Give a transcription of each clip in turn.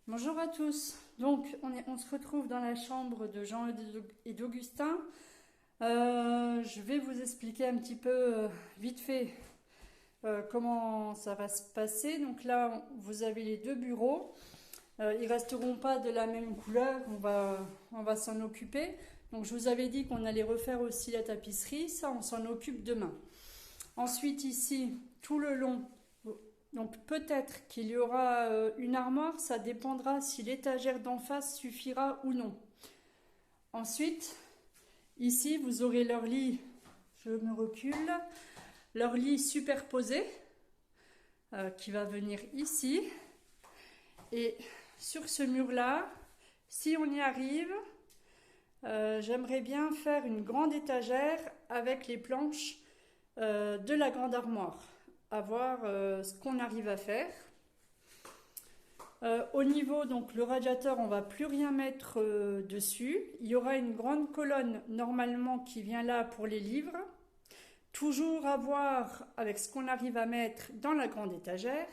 Bonjour à tous. Donc, on se retrouve dans la chambre de Jean et d'Augustin. Je vais vous expliquer un petit peu vite fait comment ça va se passer. Donc là, vous avez les deux bureaux. Ils resteront pas de la même couleur. On va s'en occuper. Donc, je vous avais dit qu'on allait refaire aussi la tapisserie. Ça, on s'en occupe demain. Ensuite, ici, tout le long, donc peut-être qu'il y aura une armoire, ça dépendra si l'étagère d'en face suffira ou non. Ensuite, ici, vous aurez leur lit, je me recule, leur lit superposé qui va venir ici. Et sur ce mur-là, si on y arrive, j'aimerais bien faire une grande étagère avec les planches de la grande armoire. À voir ce qu'on arrive à faire. Au niveau, donc le radiateur, on va plus rien mettre dessus. Il y aura une grande colonne normalement qui vient là pour les livres. Toujours à voir avec ce qu'on arrive à mettre dans la grande étagère.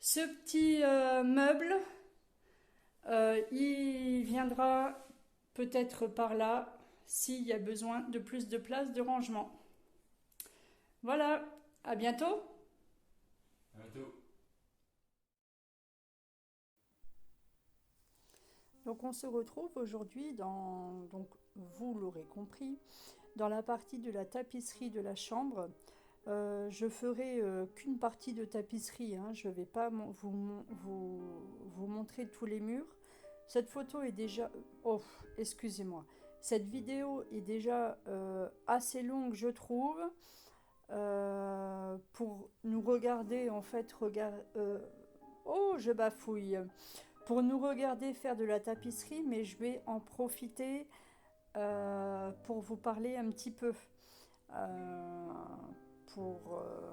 Ce petit meuble, il viendra peut-être par là s'il y a besoin de plus de place de rangement. Voilà, à bientôt. À bientôt. Donc on se retrouve aujourd'hui donc vous l'aurez compris, dans la partie de la tapisserie de la chambre. Je ferai qu'une partie de tapisserie, hein. Je ne vais pas vous montrer tous les murs. Cette photo est déjà... Oh, excusez-moi. Cette vidéo est déjà assez longue, je trouve, pour nous regarder, en fait, oh, je bafouille. Pour nous regarder faire de la tapisserie, mais je vais en profiter pour vous parler un petit peu, euh, pour, euh,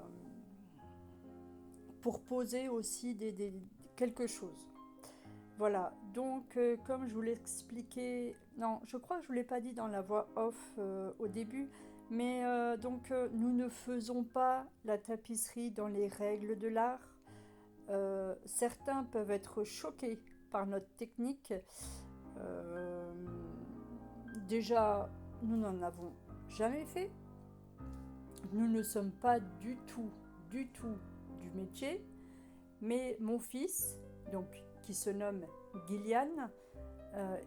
pour poser aussi quelque chose. Voilà, donc comme je vous l'ai expliqué, non, je crois que je ne vous l'ai pas dit dans la voix off au début, mais nous ne faisons pas la tapisserie dans les règles de l'art. Certains peuvent être choqués par notre technique. Euh, Déjà, nous n'en avons jamais fait. Nous ne sommes pas du métier. Mais mon fils, donc qui se nomme Gillian,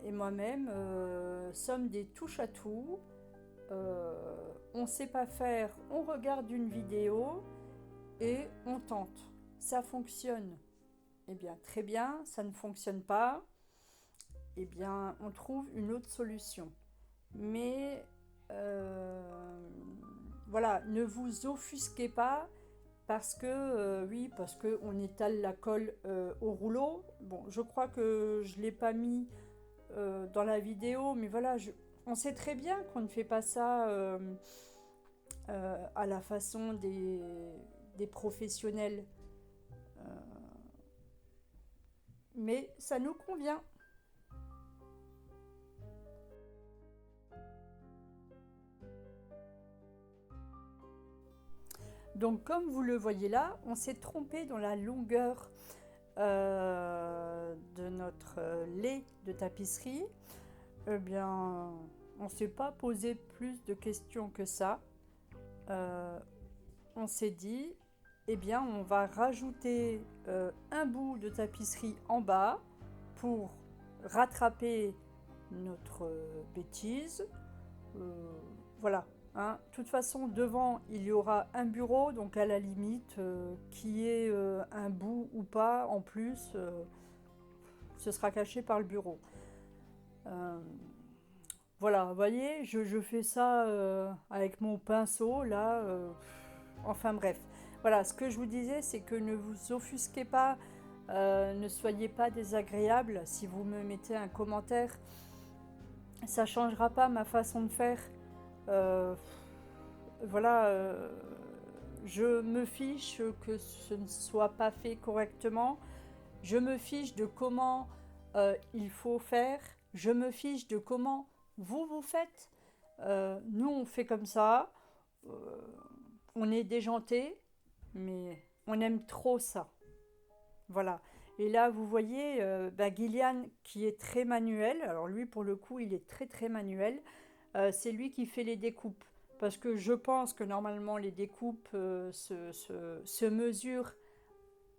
et moi-même sommes des touche-à-tout. On ne sait pas faire, on regarde une vidéo et on tente. Ça fonctionne, eh bien très bien. Ça ne fonctionne pas, eh bien on trouve une autre solution. Mais voilà, ne vous offusquez pas parce que parce que on étale la colle au rouleau. Bon, je crois que je l'ai pas mis dans la vidéo, mais voilà, on sait très bien qu'on ne fait pas ça à la façon des professionnels, euh, mais ça nous convient. Donc comme vous le voyez là, on s'est trompé dans la longueur de notre lait de tapisserie. Eh bien, on ne s'est pas posé plus de questions que ça. Euh, on s'est dit, eh bien, on va rajouter un bout de tapisserie en bas pour rattraper notre bêtise. Voilà. Hein. De toute façon, devant, il y aura un bureau, donc à la limite, qui est un bout ou pas, en plus, ce sera caché par le bureau. Euh, voilà, vous voyez, je fais ça avec mon pinceau, là. Enfin bref. Voilà, ce que je vous disais, c'est que ne vous offusquez pas, ne soyez pas désagréable si vous me mettez un commentaire. Ça ne changera pas ma façon de faire. Euh, voilà, je me fiche que ce ne soit pas fait correctement. Je me fiche de comment il faut faire. Je me fiche de comment vous faites. Nous, on fait comme ça. Euh, on est déjanté, mais on aime trop ça. Voilà. Et là, vous voyez, Gillian qui est très manuel, alors lui pour le coup il est très très manuel, c'est lui qui fait les découpes. Parce que je pense que normalement les découpes se mesurent.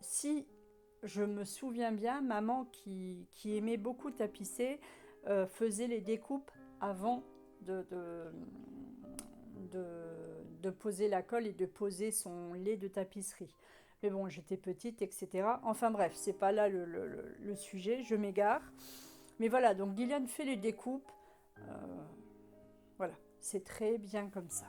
Si je me souviens bien, maman qui aimait beaucoup tapisser faisait les découpes avant de, de, de poser la colle et de poser son lait de tapisserie. Mais bon, j'étais petite, etc. Enfin bref, c'est pas là le sujet, je m'égare. Mais voilà, donc Gillian fait les découpes. Euh, voilà, c'est très bien comme ça.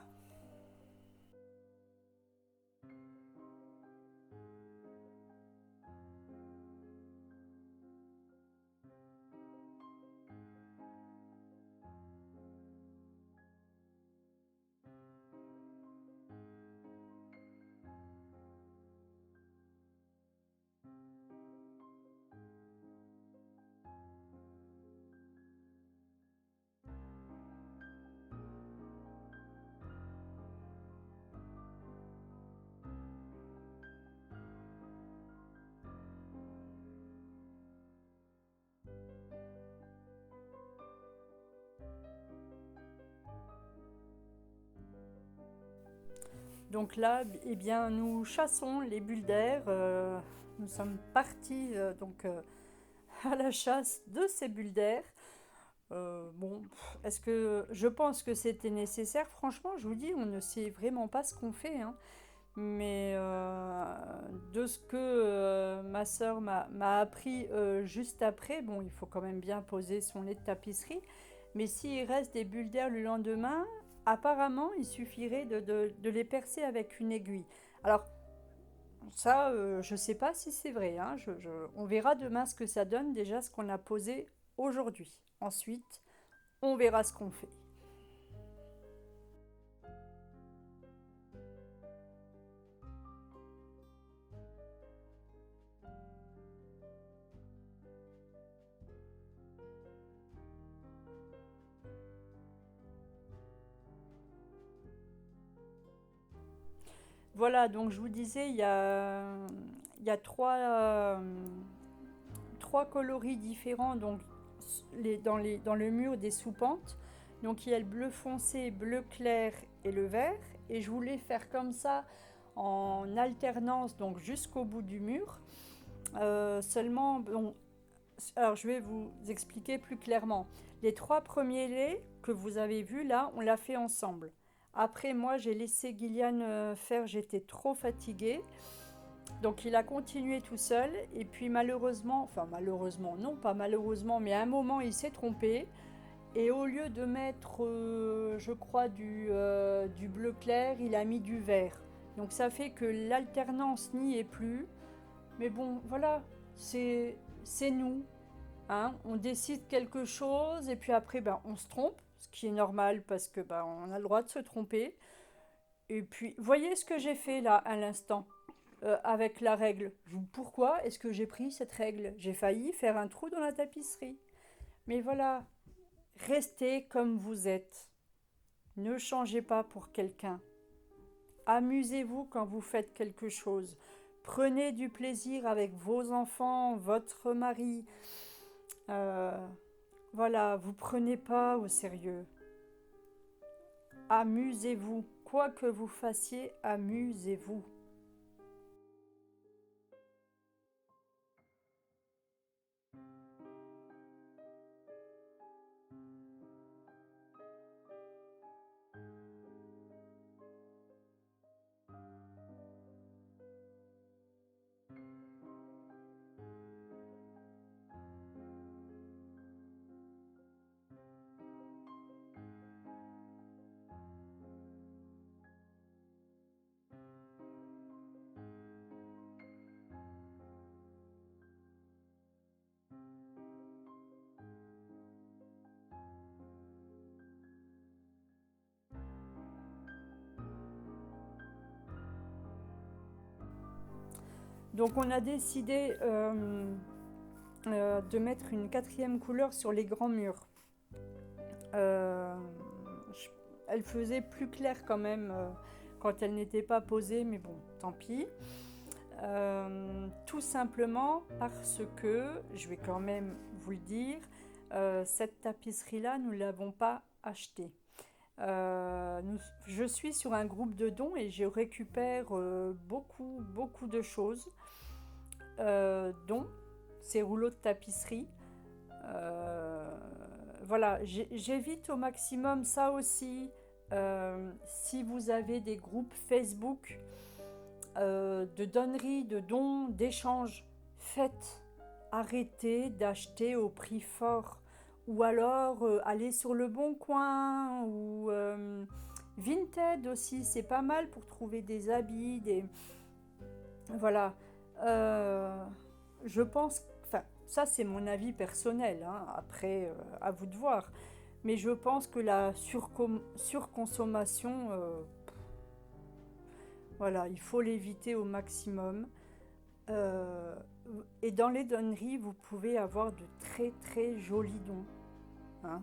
Donc là, eh bien, nous chassons les bulles d'air. Nous sommes partis à la chasse de ces bulles d'air. Bon, est-ce que je pense que c'était nécessaire? Franchement, je vous dis, on ne sait vraiment pas ce qu'on fait, hein. Mais de ce que ma sœur m'a appris juste après, bon, il faut quand même bien poser son lait de tapisserie. Mais s'il reste des bulles d'air le lendemain, apparemment, il suffirait de les percer avec une aiguille. Alors, ça, je ne sais pas si c'est vrai, hein. On verra demain ce que ça donne, déjà ce qu'on a posé aujourd'hui. Ensuite, on verra ce qu'on fait. Voilà, donc je vous disais, il y a trois coloris différents donc, dans le mur des soupentes. Donc il y a le bleu foncé, bleu clair et le vert. Et je voulais faire comme ça en alternance donc jusqu'au bout du mur. Seulement, bon, alors je vais vous expliquer plus clairement. Les trois premiers laits que vous avez vus là, on l'a fait ensemble. Après, moi, j'ai laissé Gillian faire, j'étais trop fatiguée. Donc, il a continué tout seul. Et puis, malheureusement, enfin, malheureusement, non, pas malheureusement, mais à un moment, il s'est trompé. Et au lieu de mettre, je crois, du bleu clair, il a mis du vert. Donc, ça fait que l'alternance n'y est plus. Mais bon, voilà, c'est nous. Hein, on décide quelque chose et puis après ben, on se trompe, ce qui est normal parce que ben, on a le droit de se tromper. Et puis, voyez ce que j'ai fait là à l'instant avec la règle. Pourquoi est-ce que j'ai pris cette règle? J'ai failli faire un trou dans la tapisserie. Mais voilà, restez comme vous êtes. Ne changez pas pour quelqu'un. Amusez-vous quand vous faites quelque chose. Prenez du plaisir avec vos enfants, votre mari. Euh, voilà, vous prenez pas au sérieux. Amusez-vous. Quoi que vous fassiez, amusez-vous. Donc on a décidé de mettre une quatrième couleur sur les grands murs. Euh, Elle faisait plus clair quand même quand elle n'était pas posée, mais bon, tant pis. Tout simplement parce que, je vais quand même vous le dire, cette tapisserie-là, nous ne l'avons pas achetée. Je suis sur un groupe de dons et je récupère beaucoup de choses, dont ces rouleaux de tapisserie. Euh, voilà, j'évite au maximum ça aussi. Si vous avez des groupes Facebook de donneries, de dons, d'échanges, faites, arrêtez d'acheter au prix fort. Ou alors aller sur le Bon Coin ou Vinted aussi, c'est pas mal pour trouver des habits, des... Voilà. Euh, je pense, enfin, ça c'est mon avis personnel, hein. Après, à vous de voir. Mais je pense que la surconsommation, voilà, il faut l'éviter au maximum. Euh, et dans les donneries, vous pouvez avoir de très jolis dons, hein.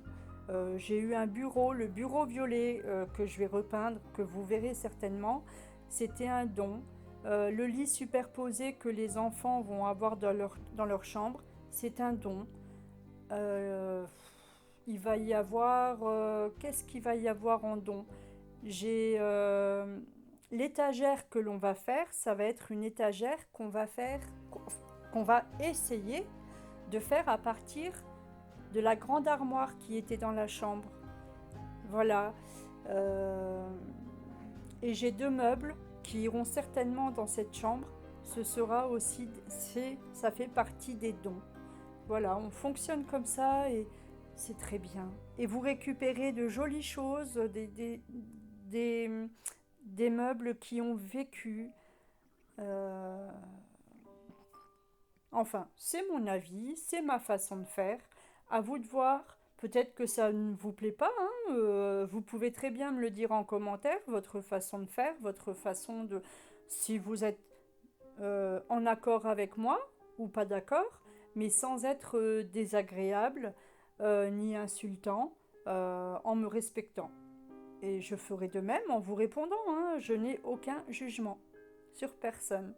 J'ai eu un bureau, le bureau violet que je vais repeindre, que vous verrez certainement. C'était un don. Le lit superposé que les enfants vont avoir dans leur chambre, c'est un don. Euh, il va y avoir... qu'est-ce qu'il va y avoir en don? J'ai l'étagère que l'on va faire, ça va être une étagère qu'on va essayer de faire à partir de la grande armoire qui était dans la chambre. Voilà. Euh, et j'ai deux meubles qui iront certainement dans cette chambre. Ce sera aussi, ça fait partie des dons. Voilà, on fonctionne comme ça et c'est très bien. Et vous récupérez de jolies choses, des, des meubles qui ont vécu. Euh, Enfin, c'est mon avis, c'est ma façon de faire. À vous de voir. Peut-être que ça ne vous plaît pas, hein. Vous pouvez très bien me le dire en commentaire, votre façon de faire, votre façon de... Si vous êtes en accord avec moi ou pas d'accord, mais sans être désagréable ni insultant, en me respectant. Et je ferai de même en vous répondant, hein. Je n'ai aucun jugement sur personne.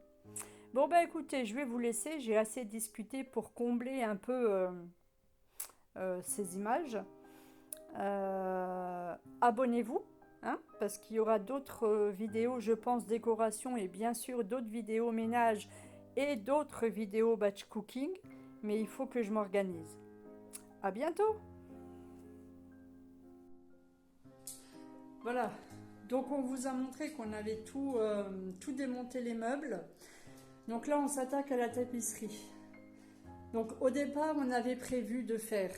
Bon bah écoutez, je vais vous laisser, j'ai assez discuté pour combler un peu ces images. Abonnez-vous, hein, parce qu'il y aura d'autres vidéos, je pense, décoration et bien sûr d'autres vidéos ménage et d'autres vidéos batch cooking, mais il faut que je m'organise. À bientôt. Voilà, donc on vous a montré qu'on avait tout démonté les meubles. Donc là, on s'attaque à la tapisserie. Donc au départ, on avait prévu de faire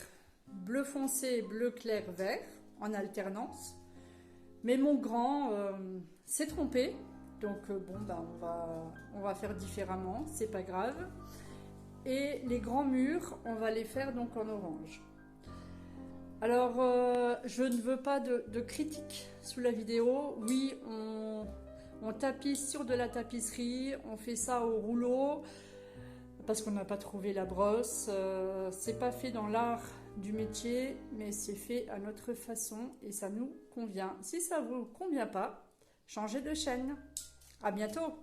bleu foncé, bleu clair, vert en alternance. Mais mon grand s'est trompé. Donc bon, bah, on va faire différemment, c'est pas grave. Et les grands murs, on va les faire donc en orange. Alors, je ne veux pas de critiques sous la vidéo. Oui, on tapisse sur de la tapisserie, on fait ça au rouleau parce qu'on n'a pas trouvé la brosse. C'est pas fait dans l'art du métier, mais c'est fait à notre façon et ça nous convient. Si ça vous convient pas, changez de chaîne. À bientôt.